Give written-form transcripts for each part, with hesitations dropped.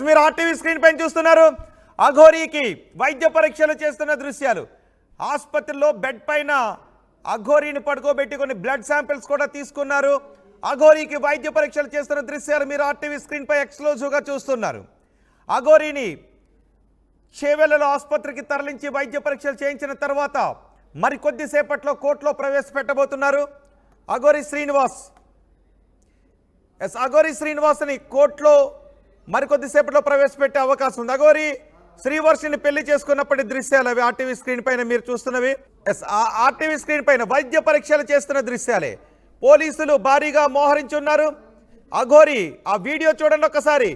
మీరు RTV screen పైన చూస్తున్నారు అఘోరీకి వైద్య పరీక్షలు చేస్తున్న దృశ్యాలు. ఆసుపత్రిలో బెడ్ పైన అఘోరీని పడుకోబెట్టి కొన్ని బ్లడ్ శాంపిల్స్ కూడా తీసుకున్నారు. అఘోరీకి వైద్య పరీక్షలు చేస్తున్న దృశ్యాలు మీరు ఆర్టీవీ స్క్రీన్ పై ఎక్స్క్లూజివ్గా చూస్తున్నారు. అఘోరీని చేవెళ్లలో ఆసుపత్రికి తరలించి వైద్య పరీక్షలు చేయించిన తర్వాత మరికొద్దిసేపట్లో కోర్టులో ప్రవేశపెట్టబోతున్నారు. అఘోరీ శ్రీనివాస్ అఘోరీ శ్రీనివాస్ని కోర్టులో మరికొద్దిసేపట్లో ప్రవేశపెట్టే అవకాశం ఉంది. అఘోరీ శ్రీవర్షిని పెళ్లి చేసుకున్నప్పటి దృశ్యాలు అవి ఆర్టీవీ స్క్రీన్ పైన మీరు చూస్తున్నవి. ఆర్టీవీ స్క్రీన్ పైన వైద్య పరీక్షలు చేస్తున్న దృశ్యాలే. పోలీసులు భారీగా మోహరించున్నారు. అఘోరీ ఆ వీడియో చూడండి ఒకసారి.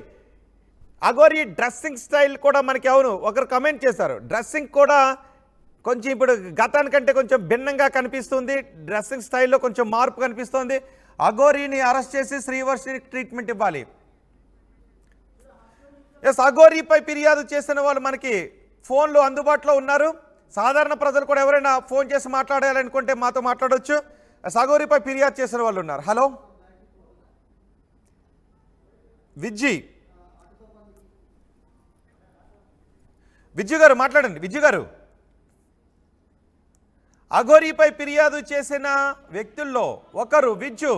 అఘోరీ డ్రెస్సింగ్ స్టైల్ కూడా మనకి అవును ఒకరు కమెంట్ చేశారు. డ్రెస్సింగ్ కూడా కొంచెం ఇప్పుడు గతానికంటే కొంచెం భిన్నంగా కనిపిస్తుంది. డ్రెస్సింగ్ స్టైల్లో కొంచెం మార్పు కనిపిస్తుంది. అఘోరీని అరెస్ట్ చేసి శ్రీవర్షిని ట్రీట్మెంట్ ఇవ్వాలి. అఘోరీపై ఫిర్యాదు చేసిన వాళ్ళు మనకి ఫోన్లు అందుబాటులో ఉన్నారు. సాధారణ ప్రజలు కూడా ఎవరైనా ఫోన్ చేసి మాట్లాడాలనుకుంటే మాతో మాట్లాడవచ్చు. అఘోరీపై ఫిర్యాదు చేసిన వాళ్ళు ఉన్నారు. హలో విజ్జు గారు మాట్లాడండి. విజ్జు గారు, అఘోరీపై ఫిర్యాదు చేసిన వ్యక్తుల్లో ఒకరు విజ్జు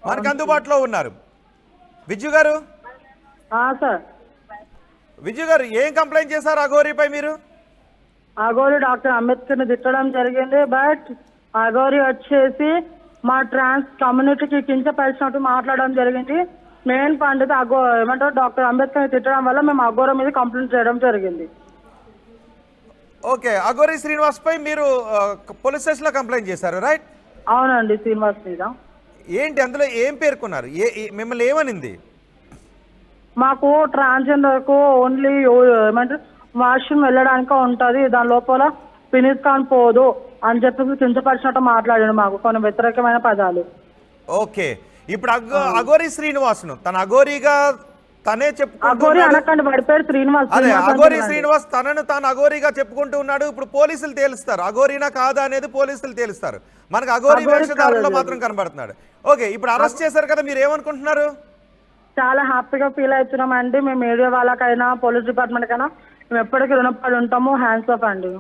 మనకు అందుబాటులో ఉన్నారు. విజ్జు గారు, విజ్జు గారు ఏం కంప్లైంట్ చేశారు అఘోరీపై మీరు? అఘోరీ డాక్టర్ అంబేద్కర్ని తిట్టడం జరిగింది. బట్ అఘోరీ వచ్చేసి మా ట్రాన్స్ కమ్యూనిటీకి కించపరిచినట్టు మాట్లాడడం జరిగింది. మెయిన్ పండిత ఏమంటారు డాక్టర్ అంబేద్కర్ని తిట్టడం వల్ల మేము అఘోరీ మీద కంప్లైంట్ చేయడం జరిగింది. ఓకే, అఘోరీ శ్రీనివాస్ పై మీరు పోలీస్ స్టేషన్లో కంప్లైంట్ చేశారు, రైట్? అవునండి, శ్రీనివాస్ మీద. ఏంటి అందులో ఏం పేర్కొన్నారు? మిమ్మల్ని ఏమనింది? మాకు ట్రాన్స్జెండర్కు ఓన్లీ ఏమంటారు వాష్రూమ్ వెళ్ళడానికి ఉంటుంది, దాని లోపల ఫినిష్ కాన్ పోదు అని చెప్పి కించపరిచినట్టు మాట్లాడాడు మాకు కొన్ని వ్యతిరేకమైన పదాలు. ఓకే, ఇప్పుడు అఘోరీ శ్రీనివాస్ను తన అఘోరీగా తనే అఘోరీ శ్రీనివాస్ తనను తాను అఘోరీగా చెప్పుకుంటూ ఉన్నాడు. ఇప్పుడు పోలీసులు తేలుస్తారు అఘోరీనా కాదా అనేది. పోలీసులు తేలుస్తారు. మనకు అఘోరీ వేషధారణలో మాత్రం కనబడుతున్నాడు. ఓకే, ఇప్పుడు అరెస్ట్ చేశారు కదా, మీరు ఏమనుకుంటున్నారు? చాలా హ్యాపీగా ఫీల్ అవుతున్నాం అండి. మేము మీడియా వాళ్ళకైనా పోలీస్ డిపార్ట్మెంట్ కైనా మేము ఎప్పటికీ రుణపడి ఉంటాము. హ్యాండ్స్ ఆఫ్ అండి.